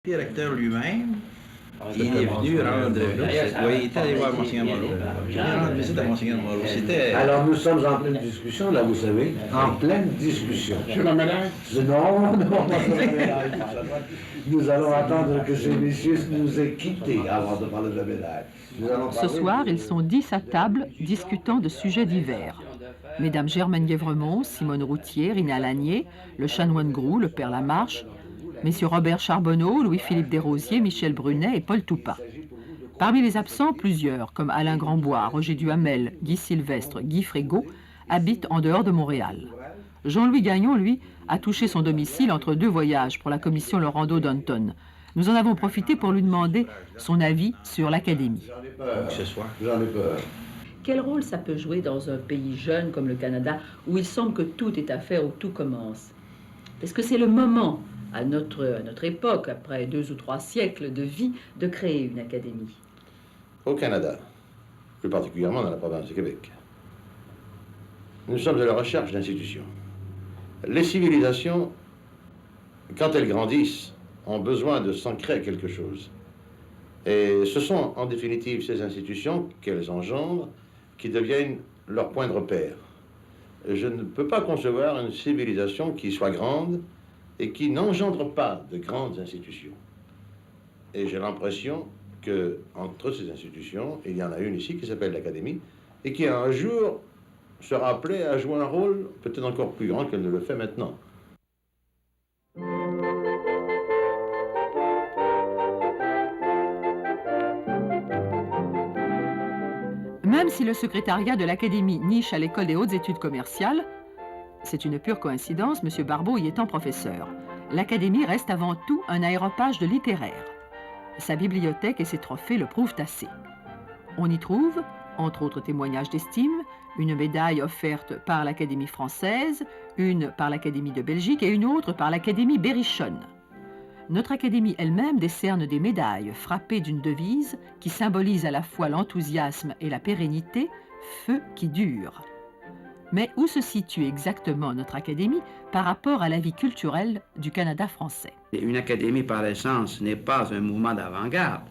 Le recteur lui-même, il est venu rendre visite. Oui, il était allé voir Monseigneur Moreau. Il est allé rendre visite à Monseigneur Moreau. C'était... Alors nous sommes en pleine discussion, là vous savez, en pleine discussion. Sur la médaille? Non, non, pas sur la médaille. Nous allons attendre que ces messieurs nous aient quittés avant de parler de la médaille. Ce soir, ils sont 10 à table, discutant de sujets divers. Mesdames Germaine Guévremont, Simone Routier, Rina Lanier, le chanoine Groux, le père Lamarche, messieurs Robert Charbonneau, Louis-Philippe Desrosiers, Michel Brunet et Paul Toupin. Parmi les absents, plusieurs, comme Alain Grandbois, Roger Duhamel, Guy Sylvestre, Guy Frégaud, habitent en dehors de Montréal. Jean-Louis Gagnon, lui, a touché son domicile entre deux voyages pour la commission Laurando d'Anton. Nous en avons profité pour lui demander son avis sur l'Académie. J'en ai peur. Ce soir. J'en ai peur. Quel rôle ça peut jouer dans un pays jeune comme le Canada, où il semble que tout est à faire, où tout commence? Est-ce que c'est le moment, à notre époque, après 2 ou 3 siècles de vie, de créer une académie? Au Canada, plus particulièrement dans la province de Québec, nous sommes à la recherche d'institutions. Les civilisations, quand elles grandissent, ont besoin de s'ancrer quelque chose. Et ce sont en définitive ces institutions qu'elles engendrent qui deviennent leur point de repère. Je ne peux pas concevoir une civilisation qui soit grande et qui n'engendre pas de grandes institutions. Et j'ai l'impression qu'entre ces institutions, il y en a une ici qui s'appelle l'Académie et qui un jour sera appelée à jouer un rôle peut-être encore plus grand qu'elle ne le fait maintenant. Même si le secrétariat de l'Académie niche à l'École des hautes études commerciales, c'est une pure coïncidence, M. Barbeau y étant professeur. L'Académie reste avant tout un aéropage de littéraire. Sa bibliothèque et ses trophées le prouvent assez. On y trouve, entre autres témoignages d'estime, une médaille offerte par l'Académie française, une par l'Académie de Belgique et une autre par l'Académie berrichonne. Notre Académie elle-même décerne des médailles frappées d'une devise qui symbolise à la fois l'enthousiasme et la pérennité, feu qui dure. Mais où se situe exactement notre Académie par rapport à la vie culturelle du Canada français? Une académie, par essence, n'est pas un mouvement d'avant-garde.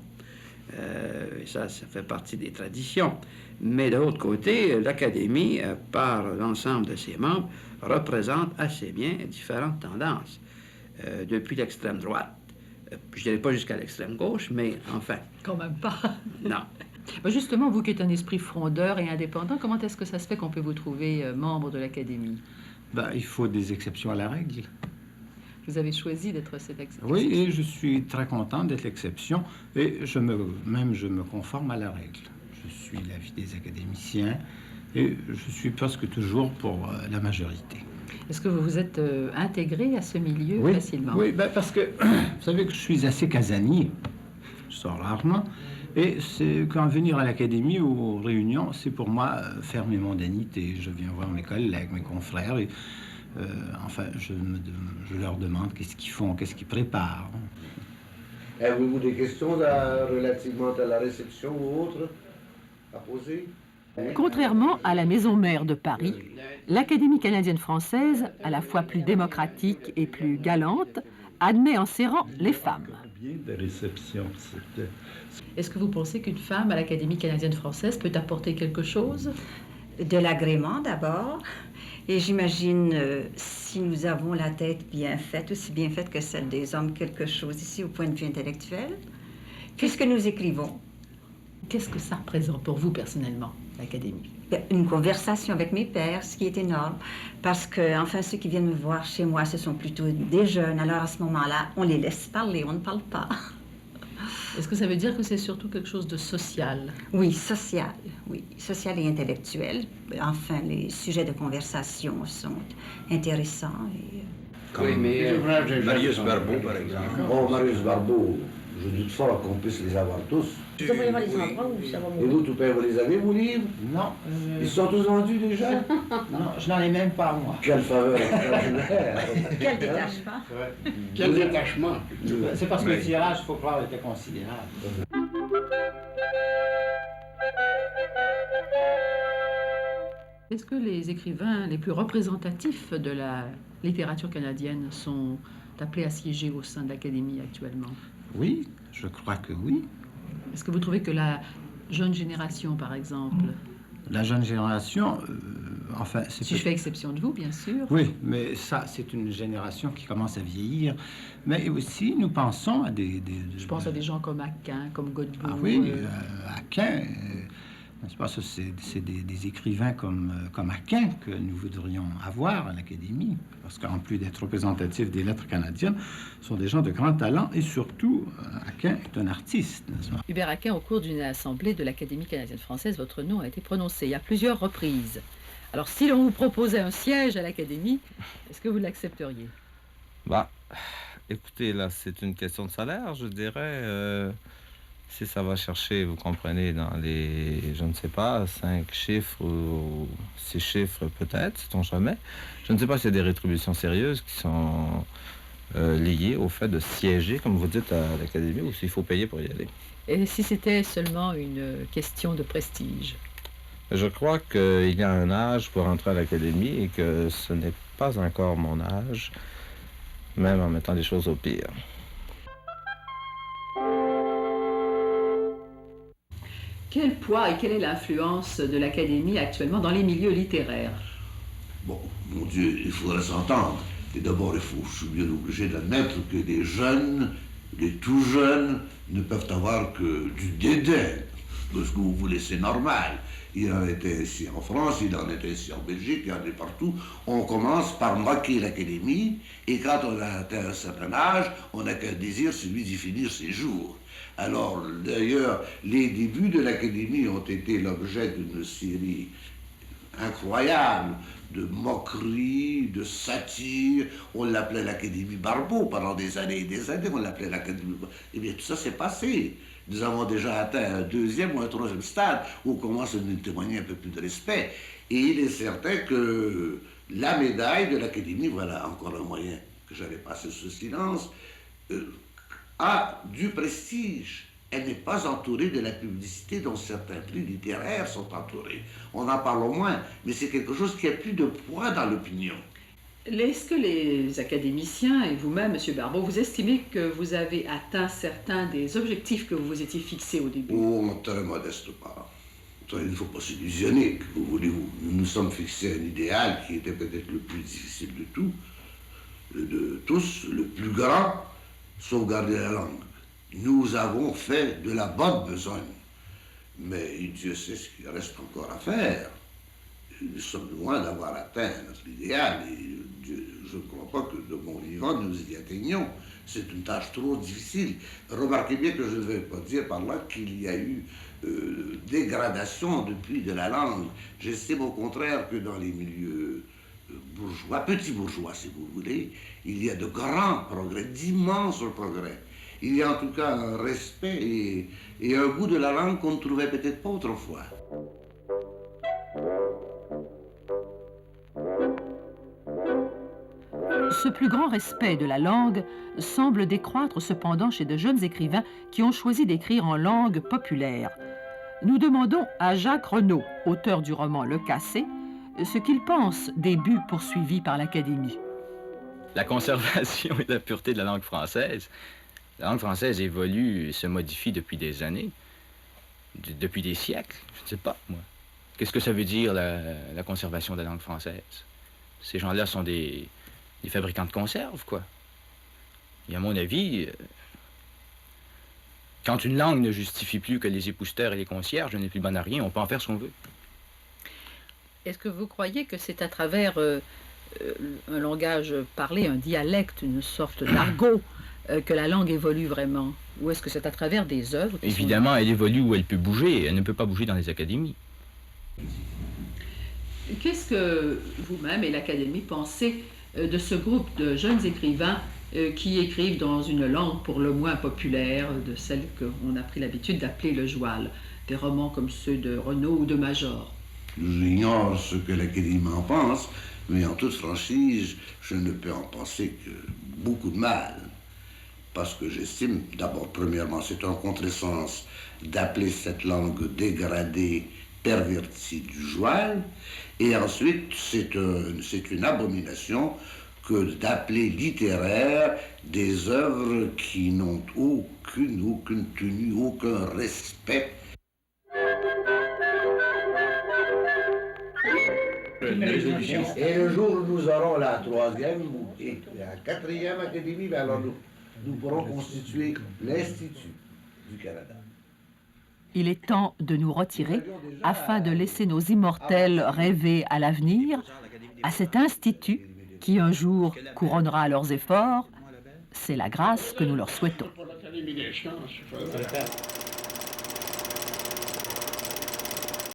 Ça fait partie des traditions. Mais de l'autre côté, l'Académie, par l'ensemble de ses membres, représente assez bien différentes tendances. Depuis l'extrême droite, je ne dirais pas jusqu'à l'extrême gauche, mais enfin... Quand même pas. Non. Justement, vous qui êtes un esprit frondeur et indépendant, comment est-ce que ça se fait qu'on peut vous trouver membre de l'Académie? Il faut des exceptions à la règle. Vous avez choisi d'être cette exception. Oui, et je suis très content d'être l'exception, et je me conforme à la règle. Je suis l'avis des académiciens, et je suis presque toujours pour la majorité. Est-ce que vous vous êtes intégré à ce milieu facilement? Oui, parce que vous savez que je suis assez casanier, je sors rarement, et c'est quand venir à l'académie ou aux réunions, c'est pour moi faire mes mondanités. Je viens voir mes collègues, mes confrères, et je leur demande qu'est-ce qu'ils font, qu'est-ce qu'ils préparent. Avez-vous des questions relativement à la réception ou autres à poser? Contrairement à la maison mère de Paris, l'Académie canadienne-française, à la fois plus démocratique et plus galante, admet en ses rangs les femmes. Est-ce que vous pensez qu'une femme à l'Académie canadienne-française peut apporter quelque chose? De l'agrément d'abord, et j'imagine si nous avons la tête bien faite, aussi bien faite que celle des hommes, quelque chose ici au point de vue intellectuel, puisque nous écrivons. Qu'est-ce que ça représente pour vous personnellement, l'Académie? Une conversation avec mes pairs, ce qui est énorme, parce que, enfin, ceux qui viennent me voir chez moi, ce sont plutôt des jeunes. Alors, à ce moment-là, on les laisse parler, on ne parle pas. Est-ce que ça veut dire que c'est surtout quelque chose de social? Oui, social et intellectuel. Enfin, les sujets de conversation sont intéressants. Comme Marius Barbeau, par exemple. Oh, Marius Barbeau, je doute fort qu'on puisse les avoir tous. Vous devriez les emprunts ou ça va Et vous, tout père, vous les avez, vos livres? Non. Ils sont tous vendus déjà? Non, je n'en ai même pas, moi. Quelle faveur extraordinaire! Quel détachement! Quel détachement! C'est parce que le tirage, il faut croire, était considérable. Est-ce que les écrivains les plus représentatifs de la littérature canadienne sont appelés à siéger au sein de l'Académie actuellement? Oui, je crois que oui. Est-ce que vous trouvez que la jeune génération, par exemple, La jeune génération, enfin, c'est si je fais exception de vous, bien sûr, oui, mais ça, c'est une génération qui commence à vieillir. Mais aussi, nous pensons à je pense à des gens comme Aquin, comme Godbout. Ah oui, Aquin, n'est-ce pas, ça, c'est des écrivains comme Aquin que nous voudrions avoir à l'Académie, parce qu'en plus d'être représentatifs des lettres canadiennes, ce sont des gens de grand talent, et surtout, Aquin est un artiste, n'est-ce pas? Hubert Aquin, au cours d'une assemblée de l'Académie canadienne-française, votre nom a été prononcé à plusieurs reprises. Alors, si l'on vous proposait un siège à l'Académie, est-ce que vous l'accepteriez? Bah, écoutez, là, c'est une question de salaire, je dirais. Si ça va chercher, vous comprenez, dans les, je ne sais pas, 5 chiffres ou 6 chiffres peut-être, sait-on jamais. Je ne sais pas s'il y a des rétributions sérieuses qui sont liées au fait de siéger, comme vous dites, à l'Académie, ou s'il faut payer pour y aller. Et si c'était seulement une question de prestige? Je crois qu'il y a un âge pour entrer à l'Académie et que ce n'est pas encore mon âge, même en mettant les choses au pire. Quel poids et quelle est l'influence de l'Académie actuellement dans les milieux littéraires? Bon, mon Dieu, il faudrait s'entendre. Et d'abord, je suis bien obligé d'admettre que les jeunes, les tout jeunes, ne peuvent avoir que du dédain. Parce que vous voulez, c'est normal. Il en était ici en France, il en était ici en Belgique, il en est partout. On commence par moquer l'Académie, et quand on a atteint un certain âge, on n'a qu'un désir, celui d'y finir ses jours. Alors, d'ailleurs, les débuts de l'Académie ont été l'objet d'une série incroyable de moqueries, de satires. On l'appelait l'Académie Barbeau pendant des années et des années, on l'appelait l'Académie Barbeau. Eh bien, tout ça s'est passé. Nous avons déjà atteint un deuxième ou un troisième stade où on commence à nous témoigner un peu plus de respect. Et il est certain que la médaille de l'Académie, voilà encore un moyen que j'allais passer ce silence, a du prestige. Elle n'est pas entourée de la publicité dont certains prix littéraires sont entourés. On en parle au moins, mais c'est quelque chose qui a plus de poids dans l'opinion. Est-ce que les académiciens et vous-même, M. Barbeau, vous estimez que vous avez atteint certains des objectifs que vous vous étiez fixés au début? Oh, très modeste part. Il ne faut pas s'illusionner, que vous voulez-vous. Nous nous sommes fixés un idéal qui était peut-être le plus difficile de tous, le plus grand, sauvegarder la langue. Nous avons fait de la bonne besogne, mais Dieu sait ce qu'il reste encore à faire. Nous sommes loin d'avoir atteint notre idéal, et je ne crois pas que de mon vivant nous y atteignons. C'est une tâche trop difficile. Remarquez bien que je ne vais pas dire par là qu'il y a eu dégradation depuis de la langue. J'estime au contraire que dans les milieux bourgeois, petits bourgeois si vous voulez, il y a de grands progrès, d'immenses progrès. Il y a en tout cas un respect et un goût de la langue qu'on ne trouvait peut-être pas autrefois. Ce plus grand respect de la langue semble décroître cependant chez de jeunes écrivains qui ont choisi d'écrire en langue populaire. Nous demandons à Jacques Renaud, auteur du roman Le Cassé, ce qu'il pense des buts poursuivis par l'Académie. La conservation et la pureté de la langue française. La langue française évolue et se modifie depuis des années, depuis des siècles, je ne sais pas, moi. Qu'est-ce que ça veut dire, la conservation de la langue française? Ces gens-là sont des fabricants de conserves, quoi. Et à mon avis, quand une langue ne justifie plus que les épousteurs et les concierges, je n'ai plus bonne à rien, on peut en faire ce qu'on veut. Est-ce que vous croyez que c'est à travers un langage parlé, un dialecte, une sorte d'argot, que la langue évolue vraiment? Ou est-ce que c'est à travers des œuvres? Évidemment, elle évolue où elle peut bouger. Elle ne peut pas bouger dans les académies. Qu'est-ce que vous-même et l'Académie pensez de ce groupe de jeunes écrivains qui écrivent dans une langue pour le moins populaire, de celle qu'on a pris l'habitude d'appeler le joual, des romans comme ceux de Renaud ou de Major? J'ignore ce que l'Académie en pense, mais en toute franchise, je ne peux en penser que beaucoup de mal. Parce que j'estime, d'abord, premièrement, c'est un contresens d'appeler cette langue dégradée, pervertie du joual, et ensuite, c'est une abomination que d'appeler littéraires des œuvres qui n'ont aucune tenue, aucun respect. Et le jour où nous aurons la 3e et la 4e académie, ben alors nous pourrons constituer l'Institut du Canada. Il est temps de nous retirer afin de laisser nos immortels rêver à l'avenir, à cet institut qui un jour couronnera leurs efforts. C'est la grâce que nous leur souhaitons. Pour l'Académie des sciences,